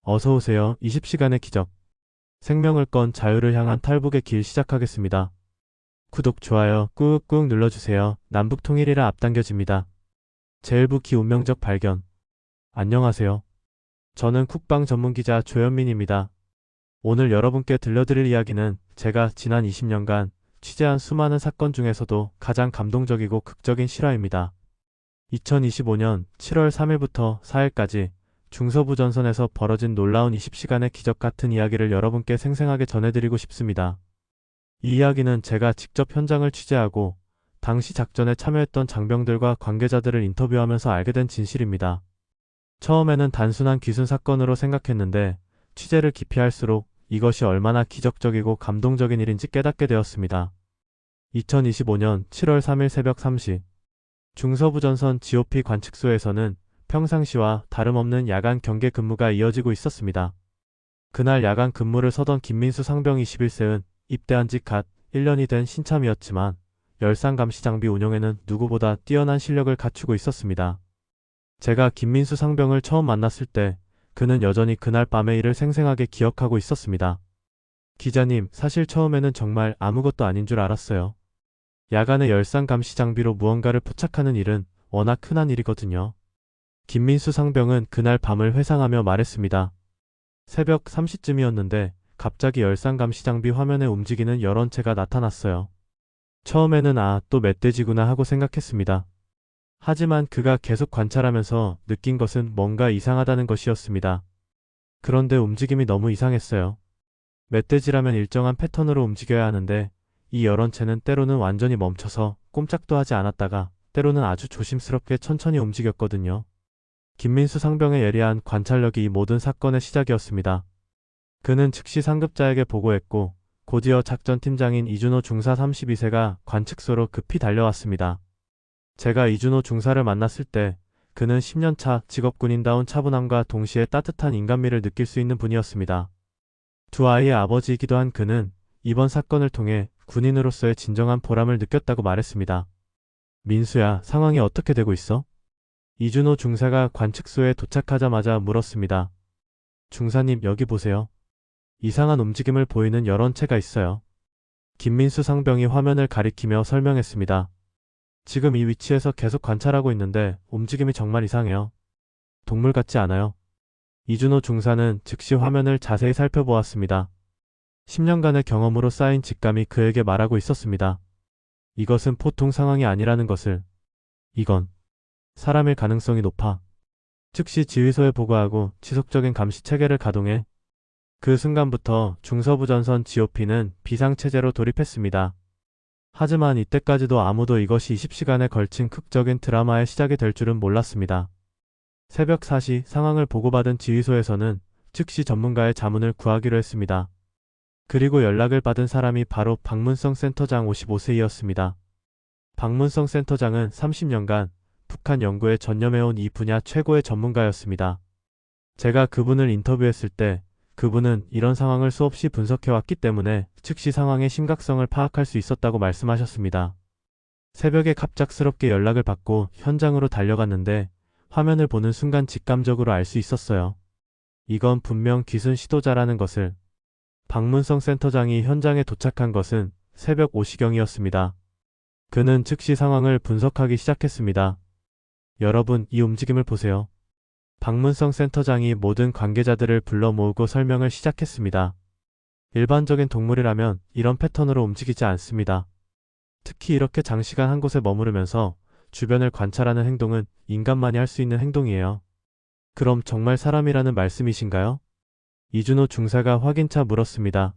어서 오세요. 20시간의 기적. 생명을 건 자유를 향한 탈북의 길 시작하겠습니다. 구독, 좋아요 꾹꾹 눌러주세요. 남북 통일이라 앞당겨집니다. 제1부 운명적 발견. 안녕하세요. 저는 국방 전문기자 조현민입니다. 오늘 여러분께 들려드릴 이야기는 제가 지난 20년간 취재한 수많은 사건 중에서도 가장 감동적이고 극적인 실화입니다. 2025년 7월 3일부터 4일까지 중서부 전선에서 벌어진 놀라운 20시간의 기적 같은 이야기를 여러분께 생생하게 전해드리고 싶습니다. 이 이야기는 제가 직접 현장을 취재하고 당시 작전에 참여했던 장병들과 관계자들을 인터뷰하면서 알게 된 진실입니다. 처음에는 단순한 귀순 사건으로 생각했는데 취재를 깊이 할수록 이것이 얼마나 기적적이고 감동적인 일인지 깨닫게 되었습니다. 2025년 7월 3일 새벽 3시 중서부 전선 GOP 관측소에서는 평상시와 다름없는 야간 경계 근무가 이어지고 있었습니다. 그날 야간 근무를 서던 김민수 상병 21세은 입대한 지 갓 1년이 된 신참이었지만 열상 감시 장비 운용에는 누구보다 뛰어난 실력을 갖추고 있었습니다. 제가 김민수 상병을 처음 만났을 때 그는 여전히 그날 밤의 일을 생생하게 기억하고 있었습니다. 기자님, 사실 처음에는 정말 아무것도 아닌 줄 알았어요. 야간에 열상 감시 장비로 무언가를 포착하는 일은 워낙 흔한 일이거든요. 김민수 상병은 그날 밤을 회상하며 말했습니다. 새벽 3시쯤이었는데 갑자기 열상 감시 장비 화면에 움직이는 열원체가 나타났어요. 처음에는 또 멧돼지구나 하고 생각했습니다. 하지만 그가 계속 관찰하면서 느낀 것은 뭔가 이상하다는 것이었습니다. 그런데 움직임이 너무 이상했어요. 멧돼지라면 일정한 패턴으로 움직여야 하는데 이 열원체는 때로는 완전히 멈춰서 꼼짝도 하지 않았다가 때로는 아주 조심스럽게 천천히 움직였거든요. 김민수 상병의 예리한 관찰력이 이 모든 사건의 시작이었습니다. 그는 즉시 상급자에게 보고했고 곧이어 작전팀장인 이준호 중사 32세가 관측소로 급히 달려왔습니다. 제가 이준호 중사를 만났을 때 그는 10년차 직업군인다운 차분함과 동시에 따뜻한 인간미를 느낄 수 있는 분이었습니다. 두 아이의 아버지이기도 한 그는 이번 사건을 통해 군인으로서의 진정한 보람을 느꼈다고 말했습니다. 민수야, 상황이 어떻게 되고 있어? 이준호 중사가 관측소에 도착하자마자 물었습니다. 중사님, 여기 보세요. 이상한 움직임을 보이는 열원체가 있어요. 김민수 상병이 화면을 가리키며 설명했습니다. 지금 이 위치에서 계속 관찰하고 있는데 움직임이 정말 이상해요. 동물 같지 않아요. 이준호 중사는 즉시 화면을 자세히 살펴보았습니다. 10년간의 경험으로 쌓인 직감이 그에게 말하고 있었습니다. 이것은 보통 상황이 아니라는 것을. 이건 사람일 가능성이 높아. 즉시 지휘소에 보고하고 지속적인 감시 체계를 가동해. 그 순간부터 중서부 전선 GOP는 비상체제로 돌입했습니다. 하지만 이때까지도 아무도 이것이 20시간에 걸친 극적인 드라마의 시작이 될 줄은 몰랐습니다. 새벽 4시 상황을 보고받은 지휘소에서는 즉시 전문가의 자문을 구하기로 했습니다. 그리고 연락을 받은 사람이 바로 박문성 센터장 55세이었습니다. 박문성 센터장은 30년간 북한 연구에 전념해온 이 분야 최고의 전문가였습니다. 제가 그분을 인터뷰했을 때 그분은 이런 상황을 수없이 분석해왔기 때문에 즉시 상황의 심각성을 파악할 수 있었다고 말씀하셨습니다. 새벽에 갑작스럽게 연락을 받고 현장으로 달려갔는데 화면을 보는 순간 직감적으로 알 수 있었어요. 이건 분명 귀순 시도자라는 것을. 박문성 센터장이 현장에 도착한 것은 새벽 5시경이었습니다. 그는 즉시 상황을 분석하기 시작했습니다. 여러분, 이 움직임을 보세요. 박문성 센터장이 모든 관계자들을 불러 모으고 설명을 시작했습니다. 일반적인 동물이라면 이런 패턴으로 움직이지 않습니다. 특히 이렇게 장시간 한 곳에 머무르면서 주변을 관찰하는 행동은 인간만이 할 수 있는 행동이에요. 그럼 정말 사람이라는 말씀이신가요? 이준호 중사가 확인차 물었습니다.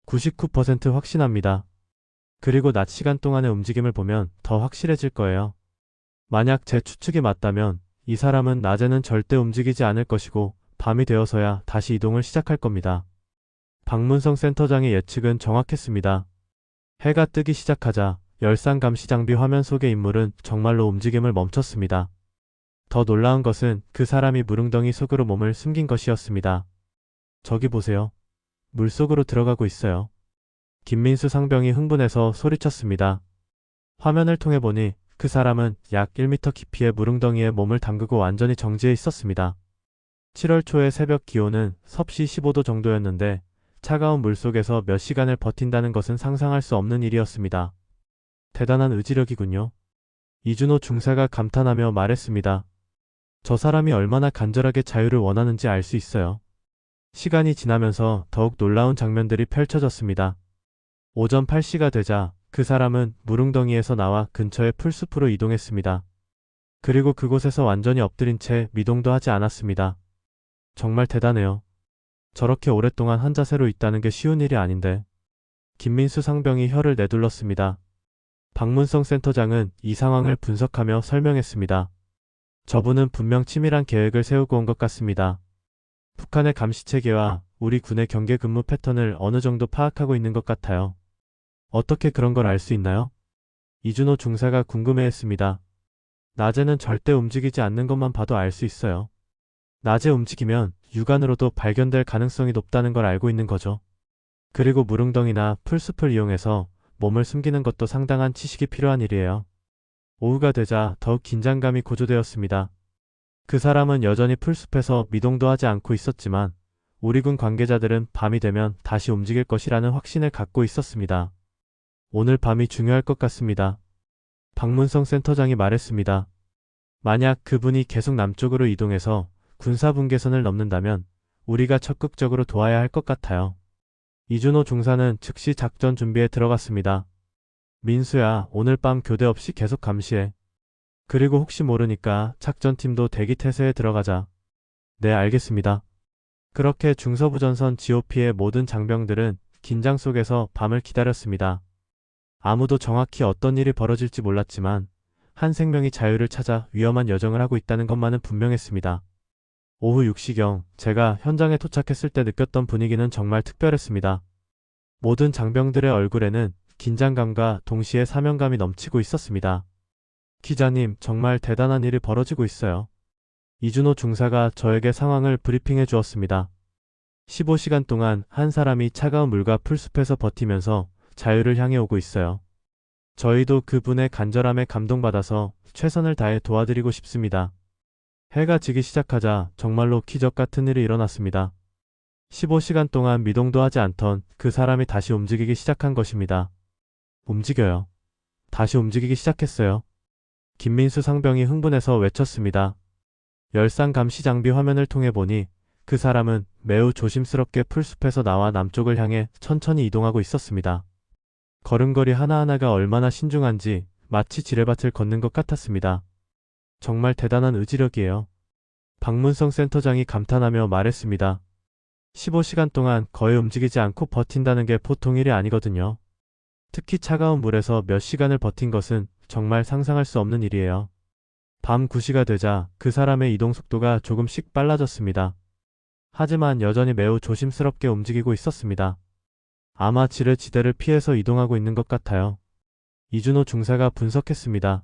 99% 확신합니다. 그리고 낮 시간 동안의 움직임을 보면 더 확실해질 거예요. 만약 제 추측이 맞다면 이 사람은 낮에는 절대 움직이지 않을 것이고 밤이 되어서야 다시 이동을 시작할 겁니다. 박문성 센터장의 예측은 정확했습니다. 해가 뜨기 시작하자 열상 감시 장비 화면 속의 인물은 정말로 움직임을 멈췄습니다. 더 놀라운 것은 그 사람이 무릉덩이 속으로 몸을 숨긴 것이었습니다. 저기 보세요. 물속으로 들어가고 있어요. 김민수 상병이 흥분해서 소리쳤습니다. 화면을 통해 보니 그 사람은 약 1m 깊이의 무릉덩이에 몸을 담그고 완전히 정지해 있었습니다. 7월 초의 새벽 기온은 섭씨 15도 정도였는데 차가운 물속에서 몇 시간을 버틴다는 것은 상상할 수 없는 일이었습니다. 대단한 의지력이군요. 이준호 중사가 감탄하며 말했습니다. 저 사람이 얼마나 간절하게 자유를 원하는지 알 수 있어요. 시간이 지나면서 더욱 놀라운 장면들이 펼쳐졌습니다. 오전 8시가 되자 그 사람은 물웅덩이에서 나와 근처의 풀숲으로 이동했습니다. 그리고 그곳에서 완전히 엎드린 채 미동도 하지 않았습니다. 정말 대단해요. 저렇게 오랫동안 한 자세로 있다는 게 쉬운 일이 아닌데. 김민수 상병이 혀를 내둘렀습니다. 박문성 센터장은 이 상황을 분석하며 설명했습니다. 저분은 분명 치밀한 계획을 세우고 온 것 같습니다. 북한의 감시체계와 우리 군의 경계 근무 패턴을 어느 정도 파악하고 있는 것 같아요. 어떻게 그런 걸 알 수 있나요? 이준호 중사가 궁금해했습니다. 낮에는 절대 움직이지 않는 것만 봐도 알 수 있어요. 낮에 움직이면 육안으로도 발견될 가능성이 높다는 걸 알고 있는 거죠. 그리고 물웅덩이나 풀숲을 이용해서 몸을 숨기는 것도 상당한 지식이 필요한 일이에요. 오후가 되자 더욱 긴장감이 고조되었습니다. 그 사람은 여전히 풀숲에서 미동도 하지 않고 있었지만 우리 군 관계자들은 밤이 되면 다시 움직일 것이라는 확신을 갖고 있었습니다. 오늘 밤이 중요할 것 같습니다. 박문성 센터장이 말했습니다. 만약 그분이 계속 남쪽으로 이동해서 군사분계선을 넘는다면 우리가 적극적으로 도와야 할 것 같아요. 이준호 중사는 즉시 작전 준비에 들어갔습니다. 민수야, 오늘 밤 교대 없이 계속 감시해. 그리고 혹시 모르니까 작전팀도 대기 태세에 들어가자. 네, 알겠습니다. 그렇게 중서부전선 GOP의 모든 장병들은 긴장 속에서 밤을 기다렸습니다. 아무도 정확히 어떤 일이 벌어질지 몰랐지만 한 생명이 자유를 찾아 위험한 여정을 하고 있다는 것만은 분명했습니다. 오후 6시경 제가 현장에 도착했을 때 느꼈던 분위기는 정말 특별했습니다. 모든 장병들의 얼굴에는 긴장감과 동시에 사명감이 넘치고 있었습니다. 기자님, 정말 대단한 일이 벌어지고 있어요. 이준호 중사가 저에게 상황을 브리핑해 주었습니다. 15시간 동안 한 사람이 차가운 물과 풀숲에서 버티면서 자유를 향해 오고 있어요. 저희도 그분의 간절함에 감동받아서 최선을 다해 도와드리고 싶습니다. 해가 지기 시작하자 정말로 기적 같은 일이 일어났습니다. 15시간 동안 미동도 하지 않던 그 사람이 다시 움직이기 시작한 것입니다. 움직여요. 다시 움직이기 시작했어요. 김민수 상병이 흥분해서 외쳤습니다. 열상 감시 장비 화면을 통해 보니 그 사람은 매우 조심스럽게 풀숲에서 나와 남쪽을 향해 천천히 이동하고 있었습니다. 걸음걸이 하나하나가 얼마나 신중한지 마치 지뢰밭을 걷는 것 같았습니다. 정말 대단한 의지력이에요. 박문성 센터장이 감탄하며 말했습니다. 15시간 동안 거의 움직이지 않고 버틴다는 게 보통 일이 아니거든요. 특히 차가운 물에서 몇 시간을 버틴 것은 정말 상상할 수 없는 일이에요. 밤 9시가 되자 그 사람의 이동 속도가 조금씩 빨라졌습니다. 하지만 여전히 매우 조심스럽게 움직이고 있었습니다. 아마 지뢰지대를 피해서 이동하고 있는 것 같아요. 이준호 중사가 분석했습니다.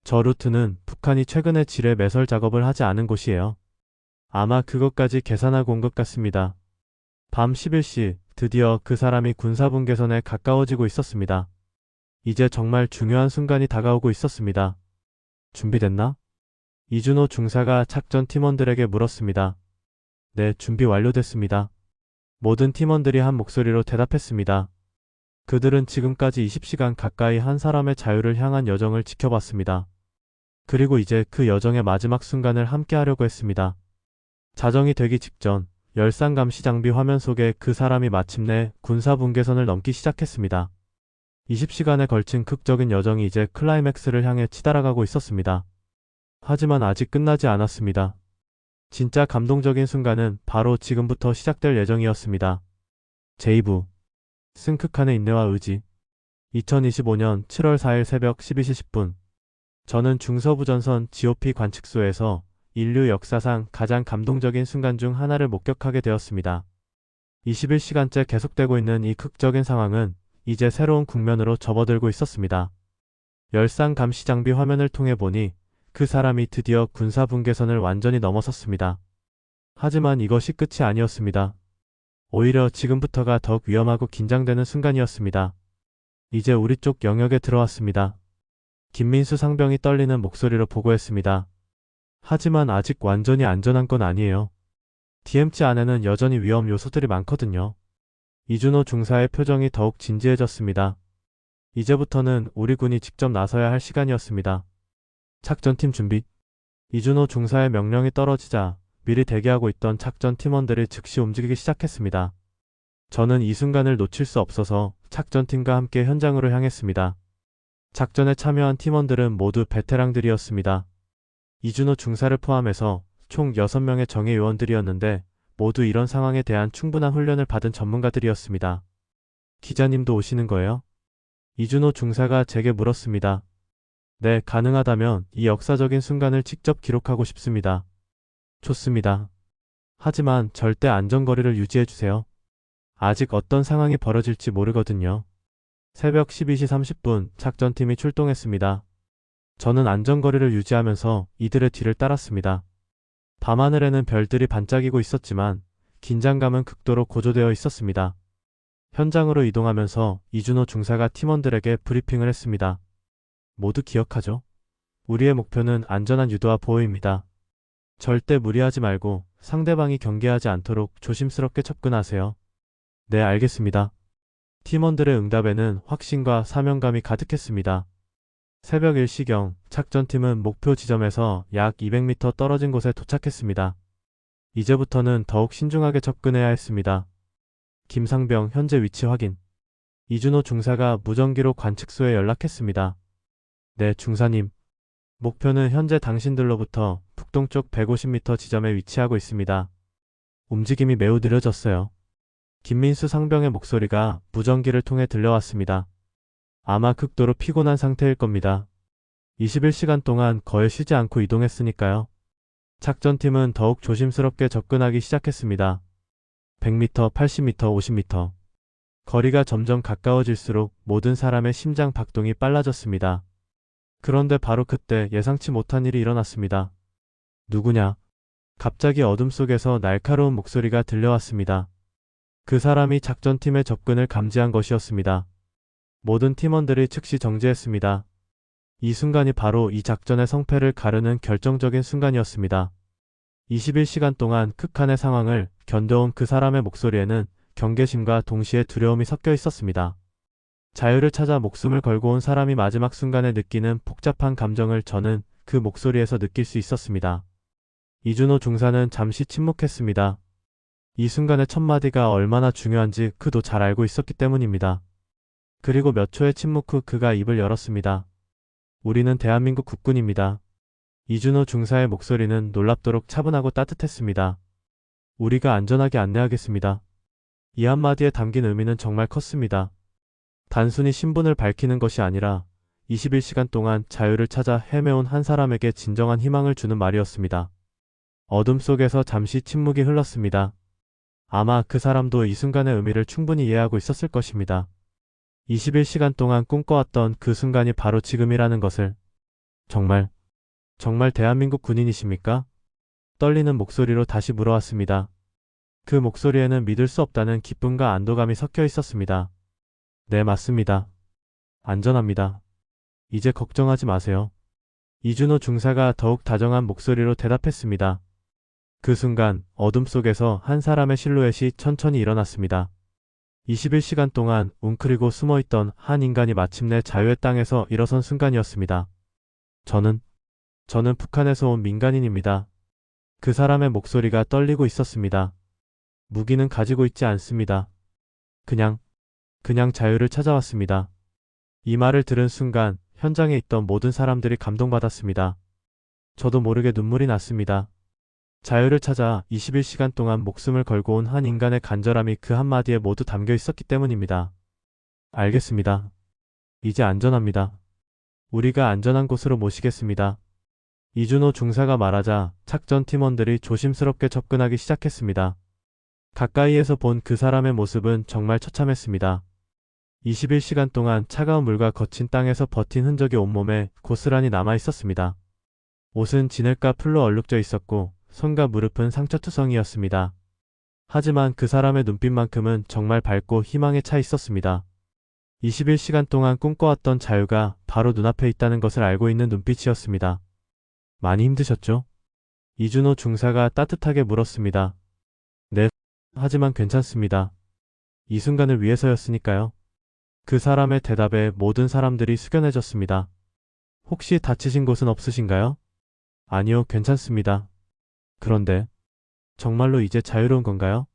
저 루트는 북한이 최근에 지뢰 매설 작업을 하지 않은 곳이에요. 아마 그것까지 계산하고 온 것 같습니다. 밤 11시 드디어 그 사람이 군사분계선에 가까워지고 있었습니다. 이제 정말 중요한 순간이 다가오고 있었습니다. 준비됐나? 이준호 중사가 작전 팀원들에게 물었습니다. 네, 준비 완료됐습니다. 모든 팀원들이 한 목소리로 대답했습니다. 그들은 지금까지 20시간 가까이 한 사람의 자유를 향한 여정을 지켜봤습니다. 그리고 이제 그 여정의 마지막 순간을 함께 하려고 했습니다. 자정이 되기 직전 열상 감시 장비 화면 속에 그 사람이 마침내 군사분계선을 넘기 시작했습니다. 20시간에 걸친 극적인 여정이 이제 클라이맥스를 향해 치달아가고 있었습니다. 하지만 아직 끝나지 않았습니다. 진짜 감동적인 순간은 바로 지금부터 시작될 예정이었습니다. 제2부 승크칸의 인내와 의지 2025년 7월 4일 새벽 12시 10분 저는 중서부전선 GOP 관측소에서 인류 역사상 가장 감동적인 순간 중 하나를 목격하게 되었습니다. 21시간째 계속되고 있는 이 극적인 상황은 이제 새로운 국면으로 접어들고 있었습니다. 열상 감시 장비 화면을 통해 보니 그 사람이 드디어 군사분계선을 완전히 넘어섰습니다. 하지만 이것이 끝이 아니었습니다. 오히려 지금부터가 더욱 위험하고 긴장되는 순간이었습니다. 이제 우리 쪽 영역에 들어왔습니다. 김민수 상병이 떨리는 목소리로 보고했습니다. 하지만 아직 완전히 안전한 건 아니에요. DMZ 안에는 여전히 위험 요소들이 많거든요. 이준호 중사의 표정이 더욱 진지해졌습니다. 이제부터는 우리 군이 직접 나서야 할 시간이었습니다. 작전팀 준비. 이준호 중사의 명령이 떨어지자 미리 대기하고 있던 작전 팀원들이 즉시 움직이기 시작했습니다. 저는 이 순간을 놓칠 수 없어서 작전팀과 함께 현장으로 향했습니다. 작전에 참여한 팀원들은 모두 베테랑들이었습니다. 이준호 중사를 포함해서 총 6명의 정예 요원들이었는데 모두 이런 상황에 대한 충분한 훈련을 받은 전문가들이었습니다. 기자님도 오시는 거예요? 이준호 중사가 제게 물었습니다. 네, 가능하다면 이 역사적인 순간을 직접 기록하고 싶습니다. 좋습니다. 하지만 절대 안전거리를 유지해주세요. 아직 어떤 상황이 벌어질지 모르거든요. 새벽 12시 30분 작전팀이 출동했습니다. 저는 안전거리를 유지하면서 이들의 뒤를 따랐습니다. 밤하늘에는 별들이 반짝이고 있었지만 긴장감은 극도로 고조되어 있었습니다. 현장으로 이동하면서 이준호 중사가 팀원들에게 브리핑을 했습니다. 모두 기억하죠? 우리의 목표는 안전한 유도와 보호입니다. 절대 무리하지 말고 상대방이 경계하지 않도록 조심스럽게 접근하세요. 네, 알겠습니다. 팀원들의 응답에는 확신과 사명감이 가득했습니다. 새벽 1시경 작전팀은 목표 지점에서 약 200m 떨어진 곳에 도착했습니다. 이제부터는 더욱 신중하게 접근해야 했습니다. 김상병 현재 위치 확인. 이준호 중사가 무전기로 관측소에 연락했습니다. 네, 중사님. 목표는 현재 당신들로부터 북동쪽 150m 지점에 위치하고 있습니다. 움직임이 매우 느려졌어요. 김민수 상병의 목소리가 무전기를 통해 들려왔습니다. 아마 극도로 피곤한 상태일 겁니다. 21시간 동안 거의 쉬지 않고 이동했으니까요. 작전팀은 더욱 조심스럽게 접근하기 시작했습니다. 100m, 80m, 50m. 거리가 점점 가까워질수록 모든 사람의 심장 박동이 빨라졌습니다. 그런데 바로 그때 예상치 못한 일이 일어났습니다. 누구냐? 갑자기 어둠 속에서 날카로운 목소리가 들려왔습니다. 그 사람이 작전팀의 접근을 감지한 것이었습니다. 모든 팀원들이 즉시 정지했습니다. 이 순간이 바로 이 작전의 성패를 가르는 결정적인 순간이었습니다. 21시간 동안 극한의 상황을 견뎌온 그 사람의 목소리에는 경계심과 동시에 두려움이 섞여 있었습니다. 자유를 찾아 목숨을 걸고 온 사람이 마지막 순간에 느끼는 복잡한 감정을 저는 그 목소리에서 느낄 수 있었습니다. 이준호 중사는 잠시 침묵했습니다. 이 순간의 첫마디가 얼마나 중요한지 그도 잘 알고 있었기 때문입니다. 그리고 몇 초의 침묵 후 그가 입을 열었습니다. 우리는 대한민국 국군입니다. 이준호 중사의 목소리는 놀랍도록 차분하고 따뜻했습니다. 우리가 안전하게 안내하겠습니다. 이 한마디에 담긴 의미는 정말 컸습니다. 단순히 신분을 밝히는 것이 아니라 21시간 동안 자유를 찾아 헤매온 한 사람에게 진정한 희망을 주는 말이었습니다. 어둠 속에서 잠시 침묵이 흘렀습니다. 아마 그 사람도 이 순간의 의미를 충분히 이해하고 있었을 것입니다. 21시간 동안 꿈꿔왔던 그 순간이 바로 지금이라는 것을. 정말 대한민국 군인이십니까? 떨리는 목소리로 다시 물어왔습니다. 그 목소리에는 믿을 수 없다는 기쁨과 안도감이 섞여 있었습니다. 네, 맞습니다. 안전합니다. 이제 걱정하지 마세요. 이준호 중사가 더욱 다정한 목소리로 대답했습니다. 그 순간 어둠 속에서 한 사람의 실루엣이 천천히 일어났습니다. 21시간 동안 웅크리고 숨어있던 한 인간이 마침내 자유의 땅에서 일어선 순간이었습니다. 저는 북한에서 온 민간인입니다. 그 사람의 목소리가 떨리고 있었습니다. 무기는 가지고 있지 않습니다. 그냥 자유를 찾아왔습니다. 이 말을 들은 순간 현장에 있던 모든 사람들이 감동받았습니다. 저도 모르게 눈물이 났습니다. 자유를 찾아 21시간 동안 목숨을 걸고 온 한 인간의 간절함이 그 한마디에 모두 담겨 있었기 때문입니다. 알겠습니다. 이제 안전합니다. 우리가 안전한 곳으로 모시겠습니다. 이준호 중사가 말하자 작전 팀원들이 조심스럽게 접근하기 시작했습니다. 가까이에서 본 그 사람의 모습은 정말 처참했습니다. 21시간 동안 차가운 물과 거친 땅에서 버틴 흔적이 온몸에 고스란히 남아 있었습니다. 옷은 진흙과 풀로 얼룩져 있었고 손과 무릎은 상처투성이었습니다. 하지만 그 사람의 눈빛만큼은 정말 밝고 희망에 차 있었습니다. 21시간 동안 꿈꿔왔던 자유가 바로 눈앞에 있다는 것을 알고 있는 눈빛이었습니다. 많이 힘드셨죠? 이준호 중사가 따뜻하게 물었습니다. 하지만 괜찮습니다. 이 순간을 위해서였으니까요. 그 사람의 대답에 모든 사람들이 숙연해졌습니다. 혹시 다치신 곳은 없으신가요? 아니요, 괜찮습니다. 그런데 정말로 이제 자유로운 건가요?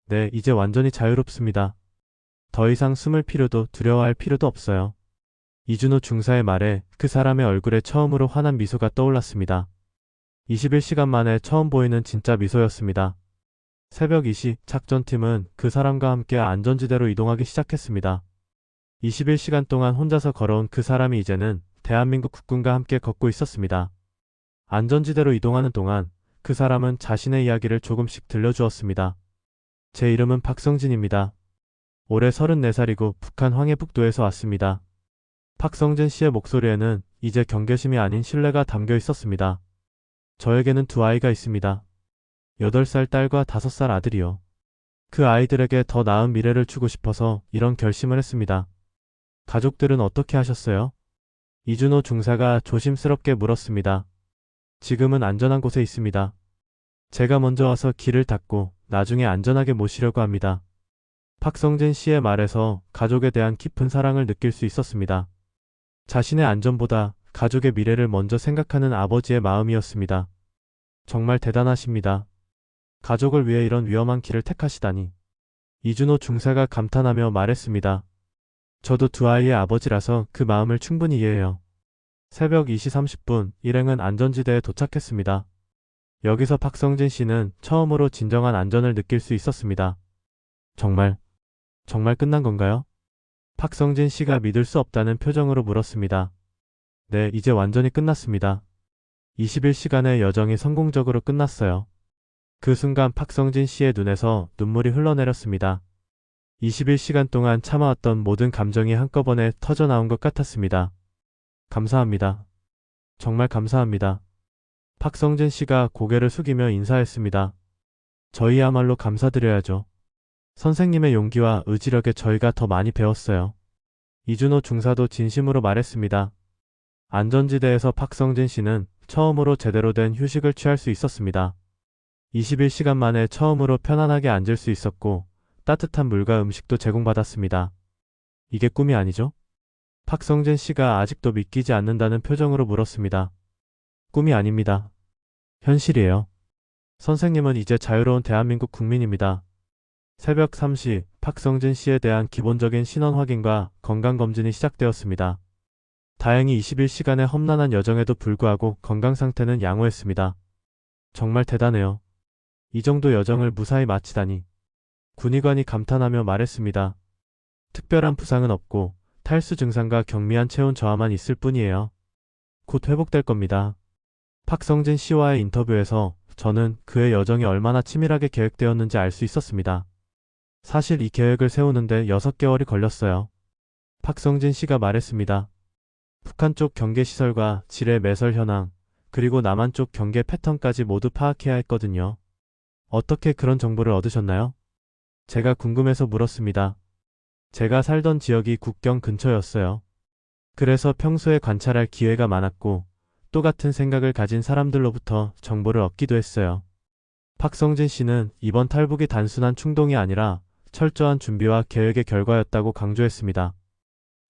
네, 이제 완전히 자유롭습니다. 더 이상 숨을 필요도 두려워할 필요도 없어요. 이준호 중사의 말에 그 사람의 얼굴에 처음으로 환한 미소가 떠올랐습니다. 21시간 만에 처음 보이는 진짜 미소였습니다. 새벽 2시 작전팀은 그 사람과 함께 안전지대로 이동하기 시작했습니다. 21시간 동안 혼자서 걸어온 그 사람이 이제는 대한민국 국군과 함께 걷고 있었습니다. 안전지대로 이동하는 동안 그 사람은 자신의 이야기를 조금씩 들려주었습니다. 제 이름은 박성진입니다. 올해 34살이고 북한 황해북도에서 왔습니다. 박성진 씨의 목소리에는 이제 경계심이 아닌 신뢰가 담겨 있었습니다. 저에게는 두 아이가 있습니다. 8살 딸과 5살 아들이요. 그 아이들에게 더 나은 미래를 주고 싶어서 이런 결심을 했습니다. 가족들은 어떻게 하셨어요? 이준호 중사가 조심스럽게 물었습니다. 지금은 안전한 곳에 있습니다. 제가 먼저 와서 길을 닫고 나중에 안전하게 모시려고 합니다. 박성진 씨의 말에서 가족에 대한 깊은 사랑을 느낄 수 있었습니다. 자신의 안전보다 가족의 미래를 먼저 생각하는 아버지의 마음이었습니다. 정말 대단하십니다. 가족을 위해 이런 위험한 길을 택하시다니. 이준호 중사가 감탄하며 말했습니다. 저도 두 아이의 아버지라서 그 마음을 충분히 이해해요. 새벽 2시 30분 일행은 안전지대에 도착했습니다. 여기서 박성진 씨는 처음으로 진정한 안전을 느낄 수 있었습니다. 정말 끝난 건가요? 박성진 씨가 믿을 수 없다는 표정으로 물었습니다. 네, 이제 완전히 끝났습니다. 21시간의 여정이 성공적으로 끝났어요. 그 순간 박성진 씨의 눈에서 눈물이 흘러내렸습니다. 21시간 동안 참아왔던 모든 감정이 한꺼번에 터져나온 것 같았습니다. 감사합니다. 정말 감사합니다. 박성진 씨가 고개를 숙이며 인사했습니다. 저희야말로 감사드려야죠. 선생님의 용기와 의지력에 저희가 더 많이 배웠어요. 이준호 중사도 진심으로 말했습니다. 안전지대에서 박성진 씨는 처음으로 제대로 된 휴식을 취할 수 있었습니다. 21시간 만에 처음으로 편안하게 앉을 수 있었고 따뜻한 물과 음식도 제공받았습니다. 이게 꿈이 아니죠? 박성진 씨가 아직도 믿기지 않는다는 표정으로 물었습니다. 꿈이 아닙니다. 현실이에요. 선생님은 이제 자유로운 대한민국 국민입니다. 새벽 3시 박성진 씨에 대한 기본적인 신원 확인과 건강검진이 시작되었습니다. 다행히 21시간의 험난한 여정에도 불구하고 건강 상태는 양호했습니다. 정말 대단해요. 이 정도 여정을 무사히 마치다니. 군의관이 감탄하며 말했습니다. 특별한 부상은 없고 탈수 증상과 경미한 체온 저하만 있을 뿐이에요. 곧 회복될 겁니다. 박성진 씨와의 인터뷰에서 저는 그의 여정이 얼마나 치밀하게 계획되었는지 알 수 있었습니다. 사실 이 계획을 세우는데 6개월이 걸렸어요. 박성진 씨가 말했습니다. 북한 쪽 경계시설과 지뢰 매설 현황, 그리고 남한 쪽 경계 패턴까지 모두 파악해야 했거든요. 어떻게 그런 정보를 얻으셨나요? 제가 궁금해서 물었습니다. 제가 살던 지역이 국경 근처였어요. 그래서 평소에 관찰할 기회가 많았고 똑같은 생각을 가진 사람들로부터 정보를 얻기도 했어요. 박성진 씨는 이번 탈북이 단순한 충동이 아니라 철저한 준비와 계획의 결과였다고 강조했습니다.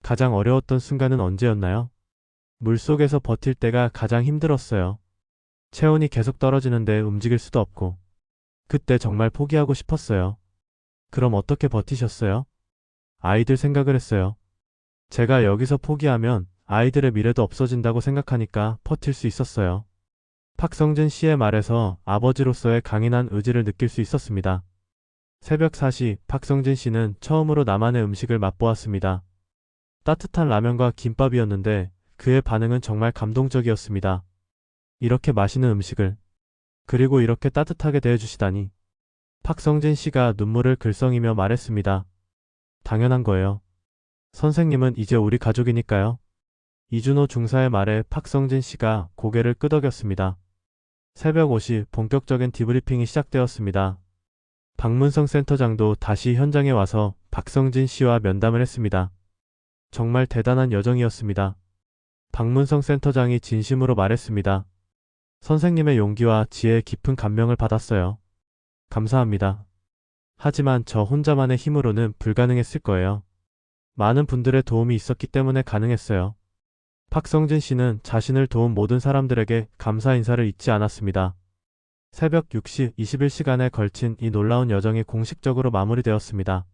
가장 어려웠던 순간은 언제였나요? 물속에서 버틸 때가 가장 힘들었어요. 체온이 계속 떨어지는데 움직일 수도 없고. 그때 정말 포기하고 싶었어요. 그럼 어떻게 버티셨어요? 아이들 생각을 했어요. 제가 여기서 포기하면 아이들의 미래도 없어진다고 생각하니까 버틸 수 있었어요. 박성진 씨의 말에서 아버지로서의 강인한 의지를 느낄 수 있었습니다. 새벽 4시 박성진 씨는 처음으로 나만의 음식을 맛보았습니다. 따뜻한 라면과 김밥이었는데 그의 반응은 정말 감동적이었습니다. 이렇게 맛있는 음식을, 그리고 이렇게 따뜻하게 대해주시다니. 박성진 씨가 눈물을 글썽이며 말했습니다. 당연한 거예요. 선생님은 이제 우리 가족이니까요. 이준호 중사의 말에 박성진 씨가 고개를 끄덕였습니다. 새벽 5시 본격적인 디브리핑이 시작되었습니다. 박문성 센터장도 다시 현장에 와서 박성진 씨와 면담을 했습니다. 정말 대단한 여정이었습니다. 박문성 센터장이 진심으로 말했습니다. 선생님의 용기와 지혜에 깊은 감명을 받았어요. 감사합니다. 하지만 저 혼자만의 힘으로는 불가능했을 거예요. 많은 분들의 도움이 있었기 때문에 가능했어요. 박성진 씨는 자신을 도운 모든 사람들에게 감사 인사를 잊지 않았습니다. 새벽 6시 21시간에 걸친 이 놀라운 여정이 공식적으로 마무리되었습니다.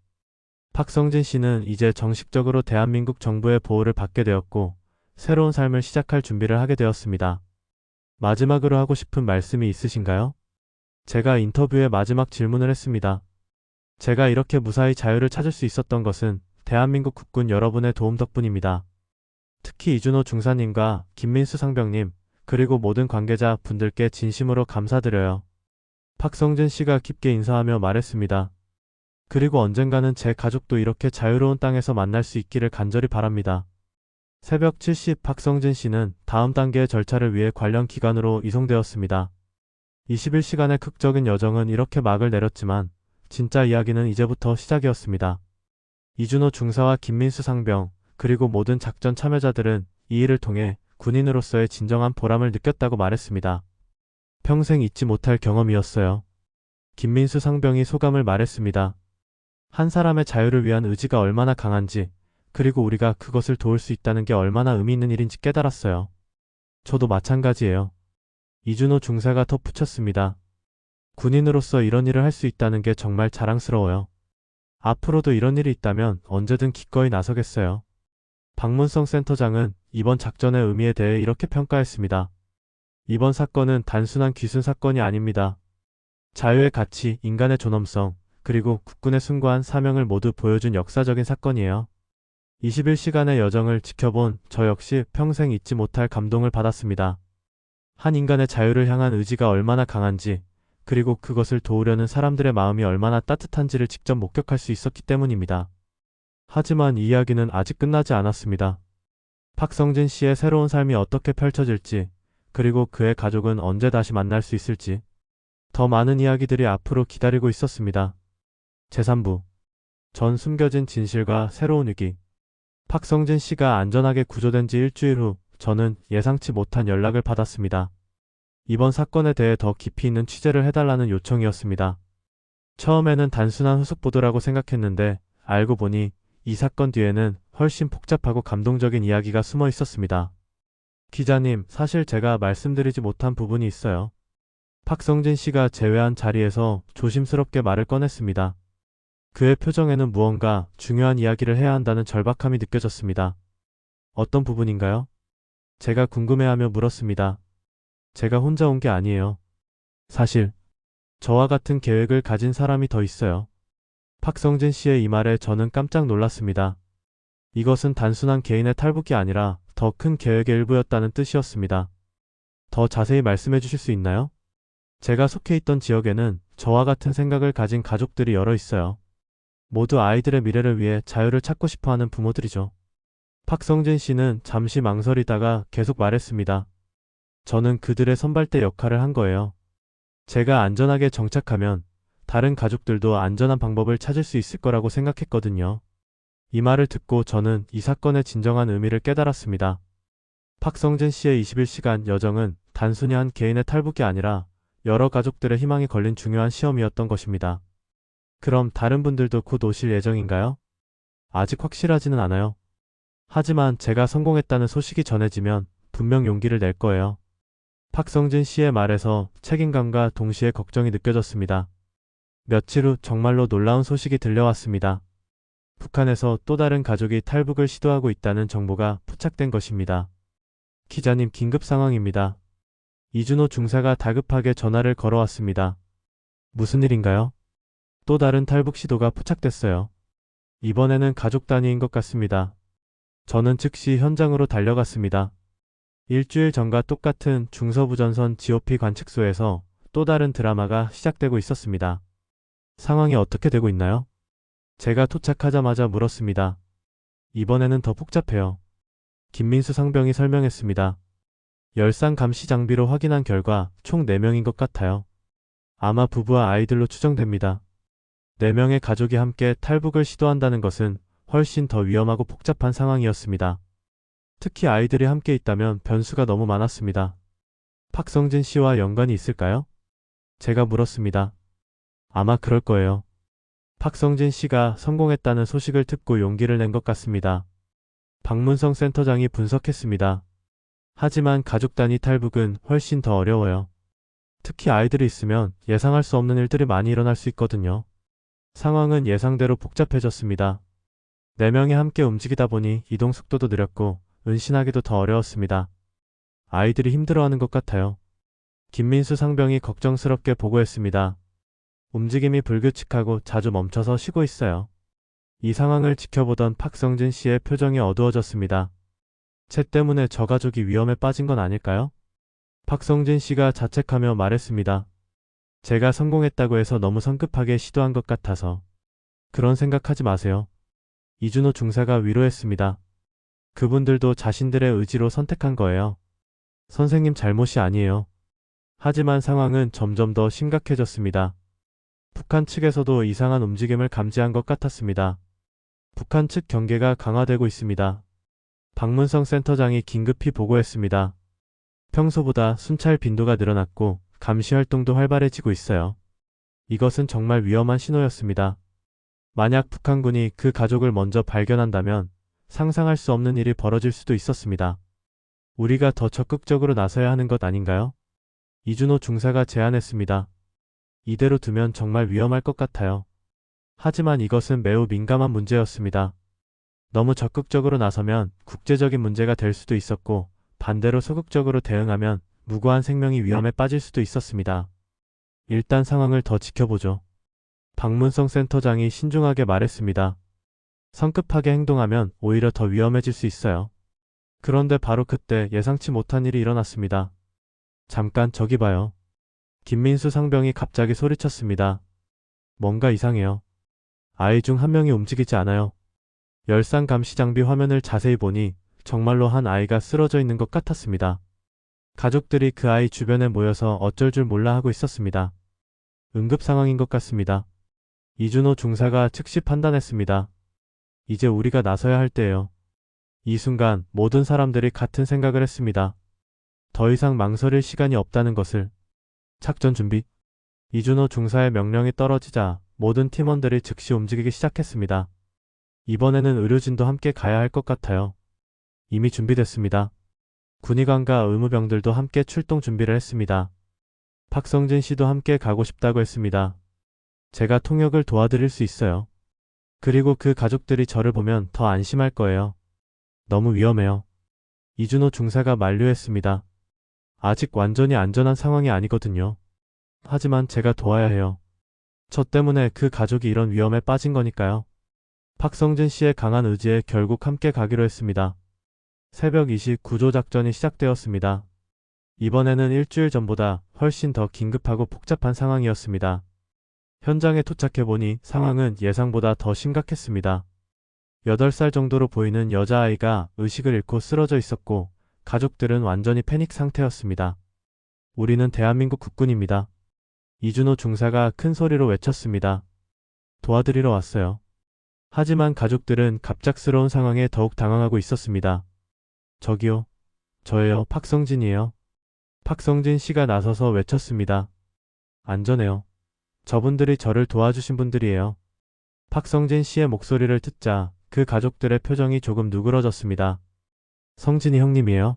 박성진 씨는 이제 정식적으로 대한민국 정부의 보호를 받게 되었고, 새로운 삶을 시작할 준비를 하게 되었습니다. 마지막으로 하고 싶은 말씀이 있으신가요? 제가 인터뷰의 마지막 질문을 했습니다. 제가 이렇게 무사히 자유를 찾을 수 있었던 것은 대한민국 국군 여러분의 도움 덕분입니다. 특히 이준호 중사님과 김민수 상병님, 그리고 모든 관계자 분들께 진심으로 감사드려요. 박성진 씨가 깊게 인사하며 말했습니다. 그리고 언젠가는 제 가족도 이렇게 자유로운 땅에서 만날 수 있기를 간절히 바랍니다. 새벽 7시 박성진 씨는 다음 단계의 절차를 위해 관련 기관으로 이송되었습니다. 21시간의 극적인 여정은 이렇게 막을 내렸지만 진짜 이야기는 이제부터 시작이었습니다. 이준호 중사와 김민수 상병, 그리고 모든 작전 참여자들은 이 일을 통해 군인으로서의 진정한 보람을 느꼈다고 말했습니다. 평생 잊지 못할 경험이었어요. 김민수 상병이 소감을 말했습니다. 한 사람의 자유를 위한 의지가 얼마나 강한지, 그리고 우리가 그것을 도울 수 있다는 게 얼마나 의미 있는 일인지 깨달았어요. 저도 마찬가지예요. 이준호 중사가 덧붙였습니다. 군인으로서 이런 일을 할 수 있다는 게 정말 자랑스러워요. 앞으로도 이런 일이 있다면 언제든 기꺼이 나서겠어요. 박문성 센터장은 이번 작전의 의미에 대해 이렇게 평가했습니다. 이번 사건은 단순한 귀순 사건이 아닙니다. 자유의 가치, 인간의 존엄성, 그리고 국군의 숭고한 사명을 모두 보여준 역사적인 사건이에요. 21시간의 여정을 지켜본 저 역시 평생 잊지 못할 감동을 받았습니다. 한 인간의 자유를 향한 의지가 얼마나 강한지, 그리고 그것을 도우려는 사람들의 마음이 얼마나 따뜻한지를 직접 목격할 수 있었기 때문입니다. 하지만 이 이야기는 아직 끝나지 않았습니다. 박성진 씨의 새로운 삶이 어떻게 펼쳐질지, 그리고 그의 가족은 언제 다시 만날 수 있을지, 더 많은 이야기들이 앞으로 기다리고 있었습니다. 제3부 전 숨겨진 진실과 새로운 위기. 박성진 씨가 안전하게 구조된 지 일주일 후 저는 예상치 못한 연락을 받았습니다. 이번 사건에 대해 더 깊이 있는 취재를 해달라는 요청이었습니다. 처음에는 단순한 후속 보도라고 생각했는데 알고 보니 이 사건 뒤에는 훨씬 복잡하고 감동적인 이야기가 숨어 있었습니다. 기자님, 사실 제가 말씀드리지 못한 부분이 있어요. 박성진 씨가 제외한 자리에서 조심스럽게 말을 꺼냈습니다. 그의 표정에는 무언가 중요한 이야기를 해야 한다는 절박함이 느껴졌습니다. 어떤 부분인가요? 제가 궁금해하며 물었습니다. 제가 혼자 온 게 아니에요. 사실 저와 같은 계획을 가진 사람이 더 있어요. 박성진 씨의 이 말에 저는 깜짝 놀랐습니다. 이것은 단순한 개인의 탈북이 아니라 더 큰 계획의 일부였다는 뜻이었습니다. 더 자세히 말씀해 주실 수 있나요? 제가 속해 있던 지역에는 저와 같은 생각을 가진 가족들이 여러 있어요. 모두 아이들의 미래를 위해 자유를 찾고 싶어하는 부모들이죠. 박성진 씨는 잠시 망설이다가 계속 말했습니다. 저는 그들의 선발대 역할을 한 거예요. 제가 안전하게 정착하면 다른 가족들도 안전한 방법을 찾을 수 있을 거라고 생각했거든요. 이 말을 듣고 저는 이 사건의 진정한 의미를 깨달았습니다. 박성진 씨의 21시간 여정은 단순히 한 개인의 탈북이 아니라 여러 가족들의 희망이 걸린 중요한 시험이었던 것입니다. 그럼 다른 분들도 곧 오실 예정인가요? 아직 확실하지는 않아요. 하지만 제가 성공했다는 소식이 전해지면 분명 용기를 낼 거예요. 박성진 씨의 말에서 책임감과 동시에 걱정이 느껴졌습니다. 며칠 후 정말로 놀라운 소식이 들려왔습니다. 북한에서 또 다른 가족이 탈북을 시도하고 있다는 정보가 포착된 것입니다. 기자님, 긴급 상황입니다. 이준호 중사가 다급하게 전화를 걸어왔습니다. 무슨 일인가요? 또 다른 탈북 시도가 포착됐어요. 이번에는 가족 단위인 것 같습니다. 저는 즉시 현장으로 달려갔습니다. 일주일 전과 똑같은 중서부전선 GOP 관측소에서 또 다른 드라마가 시작되고 있었습니다. 상황이 어떻게 되고 있나요? 제가 도착하자마자 물었습니다. 이번에는 더 복잡해요. 김민수 상병이 설명했습니다. 열상 감시 장비로 확인한 결과 총 4명인 것 같아요. 아마 부부와 아이들로 추정됩니다. 4명의 가족이 함께 탈북을 시도한다는 것은 훨씬 더 위험하고 복잡한 상황이었습니다. 특히 아이들이 함께 있다면 변수가 너무 많았습니다. 박성진 씨와 연관이 있을까요? 제가 물었습니다. 아마 그럴 거예요. 박성진 씨가 성공했다는 소식을 듣고 용기를 낸 것 같습니다. 박문성 센터장이 분석했습니다. 하지만 가족 단위 탈북은 훨씬 더 어려워요. 특히 아이들이 있으면 예상할 수 없는 일들이 많이 일어날 수 있거든요. 상황은 예상대로 복잡해졌습니다. 4명이 함께 움직이다 보니 이동 속도도 느렸고 은신하기도 더 어려웠습니다. 아이들이 힘들어하는 것 같아요. 김민수 상병이 걱정스럽게 보고했습니다. 움직임이 불규칙하고 자주 멈춰서 쉬고 있어요. 이 상황을 지켜보던 박성진 씨의 표정이 어두워졌습니다. 쟤 때문에 저 가족이 위험에 빠진 건 아닐까요? 박성진 씨가 자책하며 말했습니다. 제가 성공했다고 해서 너무 성급하게 시도한 것 같아서. 그런 생각하지 마세요. 이준호 중사가 위로했습니다. 그분들도 자신들의 의지로 선택한 거예요. 선생님 잘못이 아니에요. 하지만 상황은 점점 더 심각해졌습니다. 북한 측에서도 이상한 움직임을 감지한 것 같았습니다. 북한 측 경계가 강화되고 있습니다. 박문성 센터장이 긴급히 보고했습니다. 평소보다 순찰 빈도가 늘어났고 감시 활동도 활발해지고 있어요. 이것은 정말 위험한 신호였습니다. 만약 북한군이 그 가족을 먼저 발견한다면 상상할 수 없는 일이 벌어질 수도 있었습니다. 우리가 더 적극적으로 나서야 하는 것 아닌가요? 이준호 중사가 제안했습니다. 이대로 두면 정말 위험할 것 같아요. 하지만 이것은 매우 민감한 문제였습니다. 너무 적극적으로 나서면 국제적인 문제가 될 수도 있었고 반대로 소극적으로 대응하면 무고한 생명이 위험에 빠질 수도 있었습니다. 일단 상황을 더 지켜보죠. 박문성 센터장이 신중하게 말했습니다. 성급하게 행동하면 오히려 더 위험해질 수 있어요. 그런데 바로 그때 예상치 못한 일이 일어났습니다. 잠깐 저기 봐요. 김민수 상병이 갑자기 소리쳤습니다. 뭔가 이상해요. 아이 중 한 명이 움직이지 않아요. 열상 감시 장비 화면을 자세히 보니 정말로 한 아이가 쓰러져 있는 것 같았습니다. 가족들이 그 아이 주변에 모여서 어쩔 줄 몰라 하고 있었습니다. 응급 상황인 것 같습니다. 이준호 중사가 즉시 판단했습니다. 이제 우리가 나서야 할 때예요. 이 순간 모든 사람들이 같은 생각을 했습니다. 더 이상 망설일 시간이 없다는 것을. 작전 준비. 이준호 중사의 명령이 떨어지자 모든 팀원들이 즉시 움직이기 시작했습니다. 이번에는 의료진도 함께 가야 할 것 같아요. 이미 준비됐습니다. 군의관과 의무병들도 함께 출동 준비를 했습니다. 박성진 씨도 함께 가고 싶다고 했습니다. 제가 통역을 도와드릴 수 있어요. 그리고 그 가족들이 저를 보면 더 안심할 거예요. 너무 위험해요. 이준호 중사가 만류했습니다. 아직 완전히 안전한 상황이 아니거든요. 하지만 제가 도와야 해요. 저 때문에 그 가족이 이런 위험에 빠진 거니까요. 박성진 씨의 강한 의지에 결국 함께 가기로 했습니다. 새벽 2시 구조작전이 시작되었습니다. 이번에는 일주일 전보다 훨씬 더 긴급하고 복잡한 상황이었습니다. 현장에 도착해보니 상황은 예상보다 더 심각했습니다. 8살 정도로 보이는 여자아이가 의식을 잃고 쓰러져 있었고 가족들은 완전히 패닉 상태였습니다. 우리는 대한민국 국군입니다. 이준호 중사가 큰 소리로 외쳤습니다. 도와드리러 왔어요. 하지만 가족들은 갑작스러운 상황에 더욱 당황하고 있었습니다. 저기요. 저예요. 박성진이에요. 박성진 씨가 나서서 외쳤습니다. 안전해요. 저분들이 저를 도와주신 분들이에요. 박성진 씨의 목소리를 듣자 그 가족들의 표정이 조금 누그러졌습니다. 성진이 형님이에요?